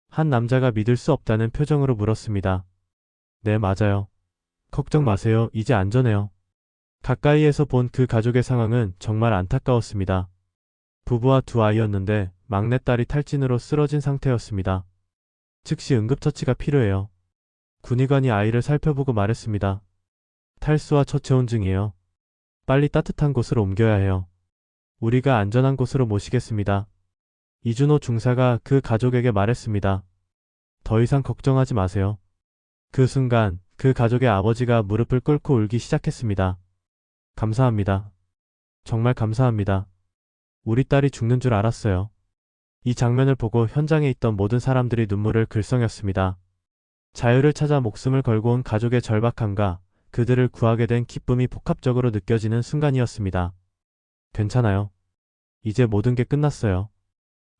한 남자가 믿을 수 없다는 표정으로 물었습니다. 네, 맞아요. 걱정 마세요. 이제 안전해요. 가까이에서 본 그 가족의 상황은 정말 안타까웠습니다. 부부와 두 아이였는데 막내딸이 탈진으로 쓰러진 상태였습니다. 즉시 응급처치가 필요해요. 군의관이 아이를 살펴보고 말했습니다. 탈수와 초체온 증이에요. 빨리 따뜻한 곳으로 옮겨야 해요. 우리가 안전한 곳으로 모시겠습니다. 이준호 중사가 그 가족에게 말했습니다. 더 이상 걱정하지 마세요. 그 순간 그 가족의 아버지가 무릎을 꿇고 울기 시작했습니다. 감사합니다. 정말 감사합니다. 우리 딸이 죽는 줄 알았어요. 이 장면을 보고 현장에 있던 모든 사람들이 눈물을 글썽였습니다. 자유를 찾아 목숨을 걸고 온 가족의 절박함과 그들을 구하게 된 기쁨이 복합적으로 느껴지는 순간이었습니다. 괜찮아요. 이제 모든 게 끝났어요.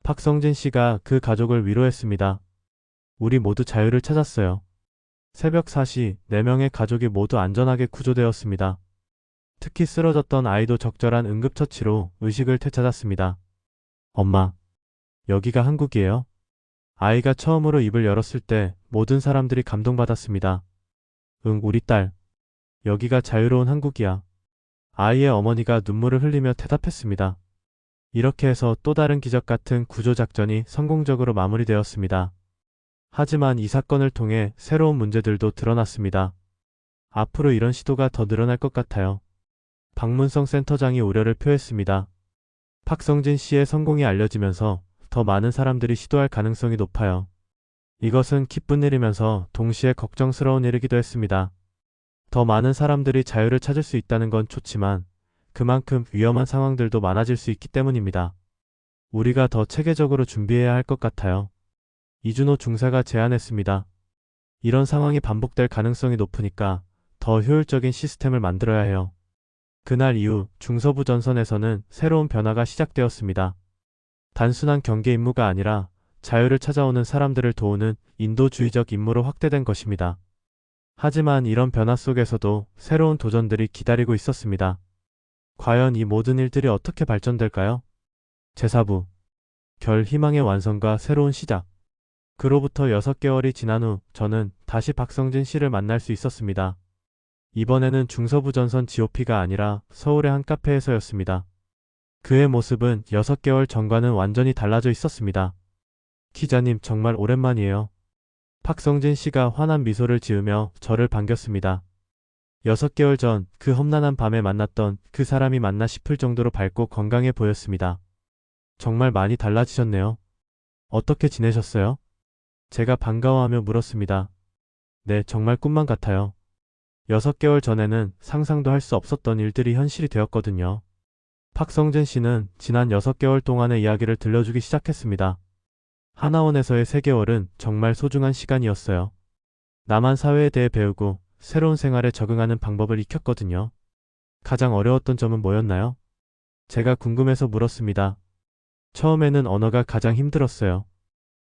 박성진 씨가 그 가족을 위로했습니다. 우리 모두 자유를 찾았어요. 새벽 4시 4명의 가족이 모두 안전하게 구조되었습니다. 특히 쓰러졌던 아이도 적절한 응급처치로 의식을 되찾았습니다. 엄마, 여기가 한국이에요? 아이가 처음으로 입을 열었을 때 모든 사람들이 감동받았습니다. 응, 우리 딸. 여기가 자유로운 한국이야. 아이의 어머니가 눈물을 흘리며 대답했습니다. 이렇게 해서 또 다른 기적 같은 구조작전이 성공적으로 마무리되었습니다. 하지만 이 사건을 통해 새로운 문제들도 드러났습니다. 앞으로 이런 시도가 더 늘어날 것 같아요. 박문성 센터장이 우려를 표했습니다. 박성진 씨의 성공이 알려지면서 더 많은 사람들이 시도할 가능성이 높아요. 이것은 기쁜 일이면서 동시에 걱정스러운 일이기도 했습니다. 더 많은 사람들이 자유를 찾을 수 있다는 건 좋지만 그만큼 위험한 상황들도 많아질 수 있기 때문입니다. 우리가 더 체계적으로 준비해야 할 것 같아요. 이준호 중사가 제안했습니다. 이런 상황이 반복될 가능성이 높으니까 더 효율적인 시스템을 만들어야 해요. 그날 이후 중서부 전선에서는 새로운 변화가 시작되었습니다. 단순한 경계 임무가 아니라 자유를 찾아오는 사람들을 도우는 인도주의적 임무로 확대된 것입니다. 하지만 이런 변화 속에서도 새로운 도전들이 기다리고 있었습니다. 과연 이 모든 일들이 어떻게 발전될까요? 제4부 결 희망의 완성과 새로운 시작. 그로부터 6개월이 지난 후 저는 다시 박성진 씨를 만날 수 있었습니다. 이번에는 중서부 전선 GOP가 아니라 서울의 한 카페에서였습니다. 그의 모습은 6개월 전과는 완전히 달라져 있었습니다. 기자님, 정말 오랜만이에요. 박성진 씨가 환한 미소를 지으며 저를 반겼습니다. 6개월 전 그 험난한 밤에 만났던 그 사람이 맞나 싶을 정도로 밝고 건강해 보였습니다. 정말 많이 달라지셨네요. 어떻게 지내셨어요? 제가 반가워하며 물었습니다. 네, 정말 꿈만 같아요. 6개월 전에는 상상도 할 수 없었던 일들이 현실이 되었거든요. 박성진 씨는 지난 6개월 동안의 이야기를 들려주기 시작했습니다. 하나원에서의 3개월은 정말 소중한 시간이었어요. 남한 사회에 대해 배우고 새로운 생활에 적응하는 방법을 익혔거든요. 가장 어려웠던 점은 뭐였나요? 제가 궁금해서 물었습니다. 처음에는 언어가 가장 힘들었어요.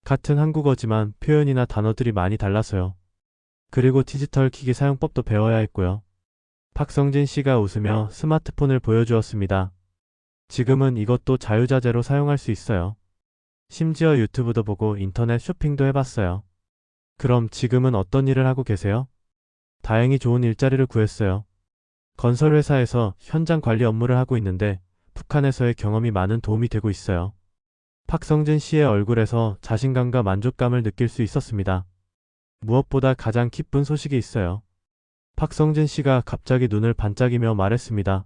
같은 한국어지만 표현이나 단어들이 많이 달라서요. 그리고 디지털 기기 사용법도 배워야 했고요. 박성진 씨가 웃으며 스마트폰을 보여주었습니다. 지금은 이것도 자유자재로 사용할 수 있어요. 심지어 유튜브도 보고 인터넷 쇼핑도 해봤어요. 그럼 지금은 어떤 일을 하고 계세요? 다행히 좋은 일자리를 구했어요. 건설회사에서 현장 관리 업무를 하고 있는데 북한에서의 경험이 많은 도움이 되고 있어요. 박성진 씨의 얼굴에서 자신감과 만족감을 느낄 수 있었습니다. 무엇보다 가장 기쁜 소식이 있어요. 박성진 씨가 갑자기 눈을 반짝이며 말했습니다.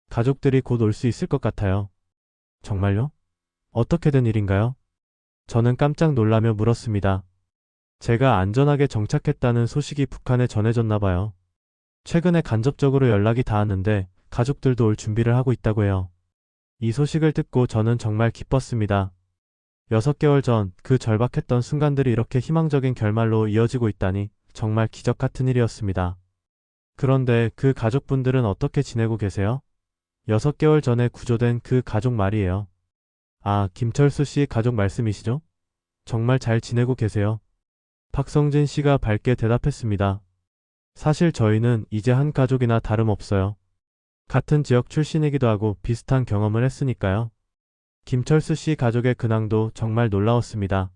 가족들이 곧 올 수 있을 것 같아요. 정말요? 어떻게 된 일인가요? 저는 깜짝 놀라며 물었습니다. 제가 안전하게 정착했다는 소식이 북한에 전해졌나 봐요. 최근에 간접적으로 연락이 닿았는데 가족들도 올 준비를 하고 있다고 해요. 이 소식을 듣고 저는 정말 기뻤습니다. 6개월 전 그 절박했던 순간들이 이렇게 희망적인 결말로 이어지고 있다니 정말 기적 같은 일이었습니다. 그런데 그 가족분들은 어떻게 지내고 계세요? 6개월 전에 구조된 그 가족 말이에요. 아, 김철수 씨 가족 말씀이시죠? 정말 잘 지내고 계세요. 박성진 씨가 밝게 대답했습니다. 사실 저희는 이제 한 가족이나 다름없어요. 같은 지역 출신이기도 하고 비슷한 경험을 했으니까요. 김철수 씨 가족의 근황도 정말 놀라웠습니다.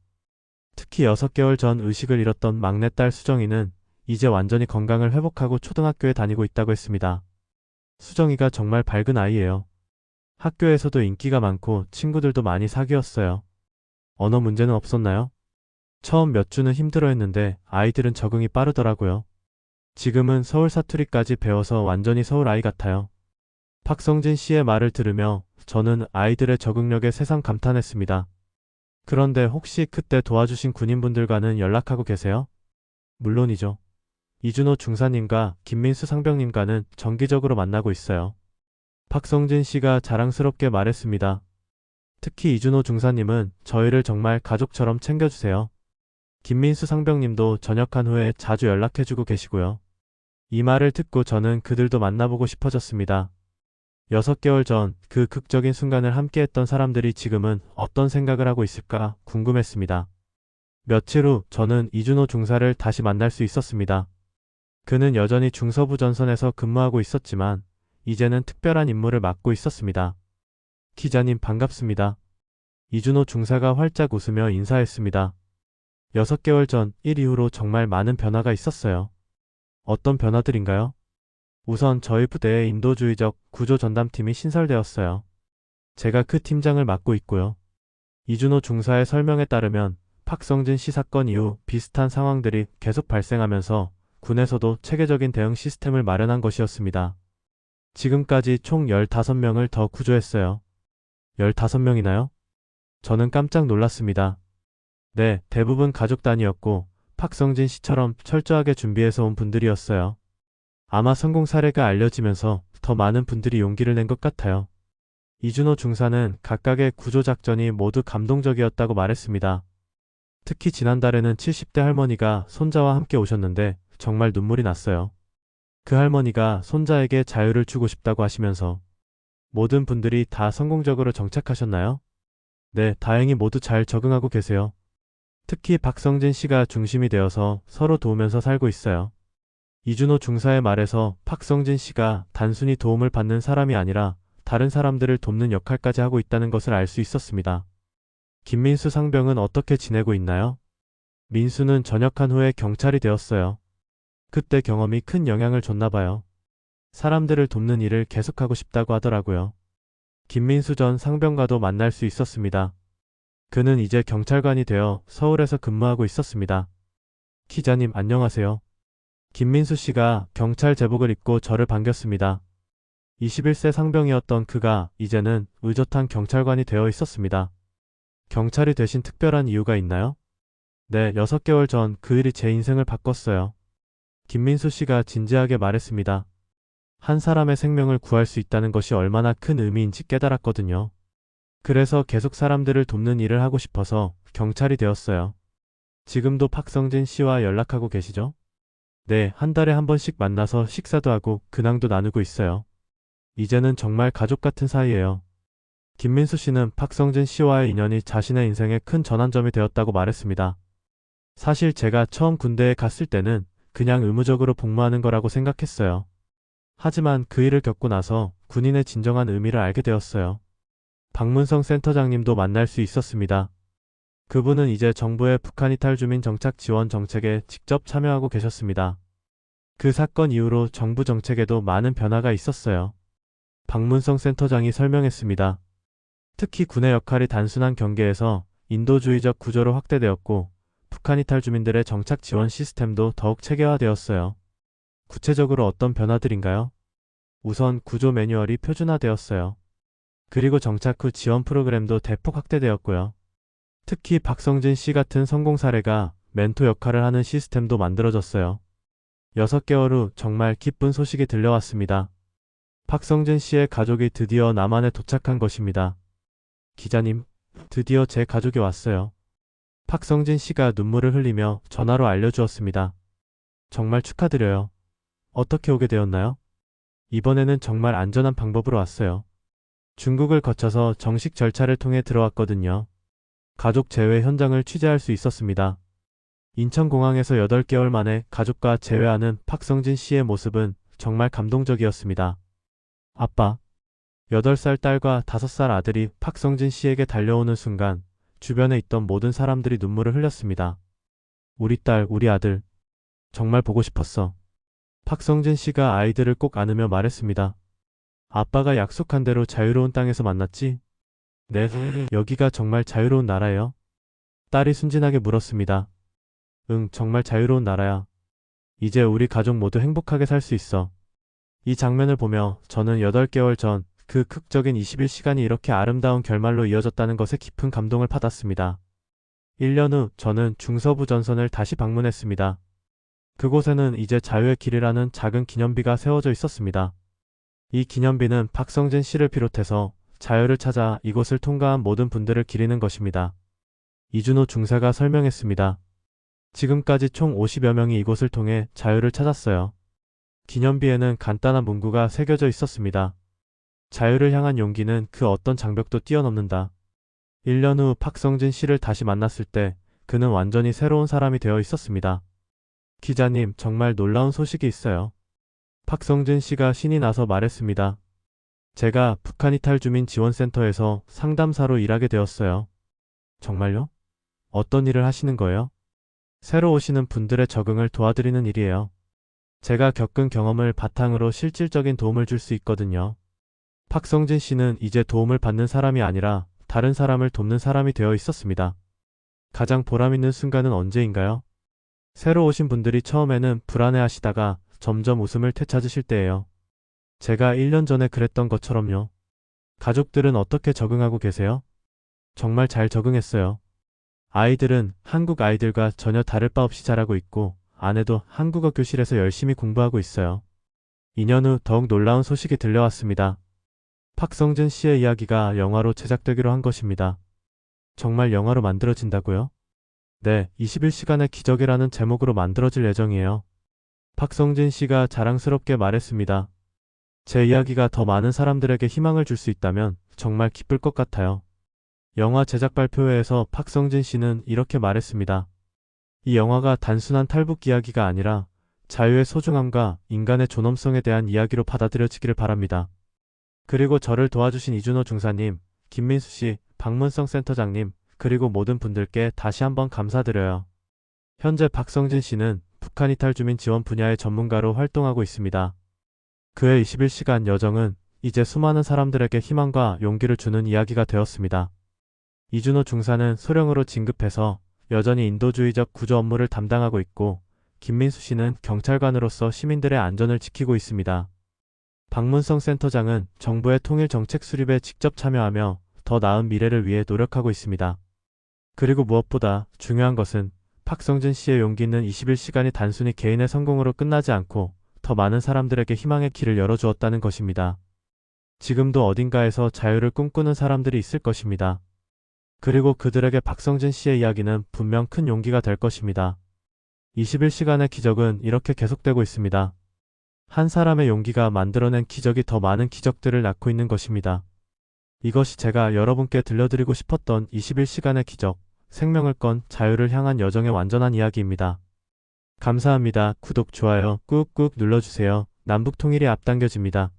특히 6개월 전 의식을 잃었던 막내딸 수정이는 이제 완전히 건강을 회복하고 초등학교에 다니고 있다고 했습니다. 수정이가 정말 밝은 아이예요. 학교에서도 인기가 많고 친구들도 많이 사귀었어요. 언어 문제는 없었나요? 처음 몇 주는 힘들어했는데 아이들은 적응이 빠르더라고요. 지금은 서울 사투리까지 배워서 완전히 서울 아이 같아요. 박성진 씨의 말을 들으며 저는 아이들의 적응력에 새삼 감탄했습니다. 그런데 혹시 그때 도와주신 군인분들과는 연락하고 계세요? 물론이죠. 이준호 중사님과 김민수 상병님과는 정기적으로 만나고 있어요. 박성진 씨가 자랑스럽게 말했습니다. 특히 이준호 중사님은 저희를 정말 가족처럼 챙겨주세요. 김민수 상병님도 전역한 후에 자주 연락해주고 계시고요. 이 말을 듣고 저는 그들도 만나보고 싶어졌습니다. 6개월 전 그 극적인 순간을 함께했던 사람들이 지금은 어떤 생각을 하고 있을까 궁금했습니다. 며칠 후 저는 이준호 중사를 다시 만날 수 있었습니다. 그는 여전히 중서부 전선에서 근무하고 있었지만 이제는 특별한 임무를 맡고 있었습니다. 기자님 반갑습니다. 이준호 중사가 활짝 웃으며 인사했습니다. 6개월 전 일 이후로 정말 많은 변화가 있었어요. 어떤 변화들인가요? 우선 저희 부대에 인도주의적 구조 전담팀이 신설되었어요. 제가 그 팀장을 맡고 있고요. 이준호 중사의 설명에 따르면 박성진 씨 사건 이후 비슷한 상황들이 계속 발생하면서 군에서도 체계적인 대응 시스템을 마련한 것이었습니다. 지금까지 총 15명을 더 구조했어요. 15명이나요? 저는 깜짝 놀랐습니다. 네, 대부분 가족 단위였고 박성진 씨처럼 철저하게 준비해서 온 분들이었어요. 아마 성공 사례가 알려지면서 더 많은 분들이 용기를 낸 것 같아요. 이준호 중사는 각각의 구조작전이 모두 감동적이었다고 말했습니다. 특히 지난달에는 70대 할머니가 손자와 함께 오셨는데 정말 눈물이 났어요. 그 할머니가 손자에게 자유를 주고 싶다고 하시면서 모든 분들이 다 성공적으로 정착하셨나요? 네, 다행히 모두 잘 적응하고 계세요. 특히 박성진 씨가 중심이 되어서 서로 도우면서 살고 있어요. 이준호 중사의 말에서 박성진 씨가 단순히 도움을 받는 사람이 아니라 다른 사람들을 돕는 역할까지 하고 있다는 것을 알 수 있었습니다. 김민수 상병은 어떻게 지내고 있나요? 민수는 전역한 후에 경찰이 되었어요. 그때 경험이 큰 영향을 줬나 봐요. 사람들을 돕는 일을 계속하고 싶다고 하더라고요. 김민수 전 상병과도 만날 수 있었습니다. 그는 이제 경찰관이 되어 서울에서 근무하고 있었습니다. 기자님 안녕하세요. 김민수 씨가 경찰 제복을 입고 저를 반겼습니다. 21세 상병이었던 그가 이제는 의젓한 경찰관이 되어 있었습니다. 경찰이 되신 특별한 이유가 있나요? 네, 6개월 전 그 일이 제 인생을 바꿨어요. 김민수 씨가 진지하게 말했습니다. 한 사람의 생명을 구할 수 있다는 것이 얼마나 큰 의미인지 깨달았거든요. 그래서 계속 사람들을 돕는 일을 하고 싶어서 경찰이 되었어요. 지금도 박성진 씨와 연락하고 계시죠? 네, 한 달에 한 번씩 만나서 식사도 하고 근황도 나누고 있어요. 이제는 정말 가족 같은 사이예요. 김민수 씨는 박성진 씨와의 인연이 자신의 인생의 큰 전환점이 되었다고 말했습니다. 사실 제가 처음 군대에 갔을 때는 그냥 의무적으로 복무하는 거라고 생각했어요. 하지만 그 일을 겪고 나서 군인의 진정한 의미를 알게 되었어요. 박문성 센터장님도 만날 수 있었습니다. 그분은 이제 정부의 북한 이탈 주민 정착 지원 정책에 직접 참여하고 계셨습니다. 그 사건 이후로 정부 정책에도 많은 변화가 있었어요. 박문성 센터장이 설명했습니다. 특히 군의 역할이 단순한 경계에서 인도주의적 구조로 확대되었고 북한 이탈 주민들의 정착 지원 시스템도 더욱 체계화되었어요. 구체적으로 어떤 변화들인가요? 우선 구조 매뉴얼이 표준화되었어요. 그리고 정착 후 지원 프로그램도 대폭 확대되었고요. 특히 박성진 씨 같은 성공 사례가 멘토 역할을 하는 시스템도 만들어졌어요. 6개월 후 정말 기쁜 소식이 들려왔습니다. 박성진 씨의 가족이 드디어 남한에 도착한 것입니다. 기자님, 드디어 제 가족이 왔어요. 박성진 씨가 눈물을 흘리며 전화로 알려주었습니다. 정말 축하드려요. 어떻게 오게 되었나요? 이번에는 정말 안전한 방법으로 왔어요. 중국을 거쳐서 정식 절차를 통해 들어왔거든요. 가족 재회 현장을 취재할 수 있었습니다. 인천공항에서 8개월 만에 가족과 재회하는 박성진 씨의 모습은 정말 감동적이었습니다. 아빠, 8살 딸과 5살 아들이 박성진 씨에게 달려오는 순간 주변에 있던 모든 사람들이 눈물을 흘렸습니다. 우리 딸, 우리 아들. 정말 보고 싶었어. 박성진 씨가 아이들을 꼭 안으며 말했습니다. 아빠가 약속한 대로 자유로운 땅에서 만났지? 네, 여기가 정말 자유로운 나라예요? 딸이 순진하게 물었습니다. 응, 정말 자유로운 나라야. 이제 우리 가족 모두 행복하게 살 수 있어. 이 장면을 보며 저는 8개월 전 그 극적인 21시간이 이렇게 아름다운 결말로 이어졌다는 것에 깊은 감동을 받았습니다. 1년 후 저는 중서부 전선을 다시 방문했습니다. 그곳에는 이제 자유의 길이라는 작은 기념비가 세워져 있었습니다. 이 기념비는 박성진 씨를 비롯해서 자유를 찾아 이곳을 통과한 모든 분들을 기리는 것입니다. 이준호 중사가 설명했습니다. 지금까지 총 50여 명이 이곳을 통해 자유를 찾았어요. 기념비에는 간단한 문구가 새겨져 있었습니다. 자유를 향한 용기는 그 어떤 장벽도 뛰어넘는다. 1년 후 박성진 씨를 다시 만났을 때 그는 완전히 새로운 사람이 되어 있었습니다. 기자님, 정말 놀라운 소식이 있어요. 박성진 씨가 신이 나서 말했습니다. 제가 북한 이탈 주민 지원센터에서 상담사로 일하게 되었어요. 정말요? 어떤 일을 하시는 거예요? 새로 오시는 분들의 적응을 도와드리는 일이에요. 제가 겪은 경험을 바탕으로 실질적인 도움을 줄 수 있거든요. 박성진 씨는 이제 도움을 받는 사람이 아니라 다른 사람을 돕는 사람이 되어 있었습니다. 가장 보람 있는 순간은 언제인가요? 새로 오신 분들이 처음에는 불안해하시다가 점점 웃음을 되찾으실 때예요. 제가 1년 전에 그랬던 것처럼요. 가족들은 어떻게 적응하고 계세요? 정말 잘 적응했어요. 아이들은 한국 아이들과 전혀 다를 바 없이 자라고 있고 아내도 한국어 교실에서 열심히 공부하고 있어요. 2년 후 더욱 놀라운 소식이 들려왔습니다. 박성진 씨의 이야기가 영화로 제작되기로 한 것입니다. 정말 영화로 만들어진다고요? 네, 21시간의 기적이라는 제목으로 만들어질 예정이에요. 박성진 씨가 자랑스럽게 말했습니다. 제 이야기가 더 많은 사람들에게 희망을 줄 수 있다면 정말 기쁠 것 같아요. 영화 제작 발표회에서 박성진 씨는 이렇게 말했습니다. 이 영화가 단순한 탈북 이야기가 아니라 자유의 소중함과 인간의 존엄성에 대한 이야기로 받아들여지기를 바랍니다. 그리고 저를 도와주신 이준호 중사님, 김민수 씨, 박문성 센터장님, 그리고 모든 분들께 다시 한번 감사드려요. 현재 박성진 씨는 북한 이탈 주민 지원 분야의 전문가로 활동하고 있습니다. 그의 21시간 여정은 이제 수많은 사람들에게 희망과 용기를 주는 이야기가 되었습니다. 이준호 중사는 소령으로 진급해서 여전히 인도주의적 구조 업무를 담당하고 있고 김민수 씨는 경찰관으로서 시민들의 안전을 지키고 있습니다. 박문성 센터장은 정부의 통일 정책 수립에 직접 참여하며 더 나은 미래를 위해 노력하고 있습니다. 그리고 무엇보다 중요한 것은 박성진 씨의 용기 있는 21시간이 단순히 개인의 성공으로 끝나지 않고 더 많은 사람들에게 희망의 길을 열어주었다는 것입니다. 지금도 어딘가에서 자유를 꿈꾸는 사람들이 있을 것입니다. 그리고 그들에게 박성진 씨의 이야기는 분명 큰 용기가 될 것입니다. 21시간의 기적은 이렇게 계속되고 있습니다. 한 사람의 용기가 만들어낸 기적이 더 많은 기적들을 낳고 있는 것입니다. 이것이 제가 여러분께 들려드리고 싶었던 21시간의 기적, 생명을 건 자유를 향한 여정의 완전한 이야기입니다. 감사합니다. 구독, 좋아요 꾹꾹 눌러주세요. 남북 통일이 앞당겨집니다.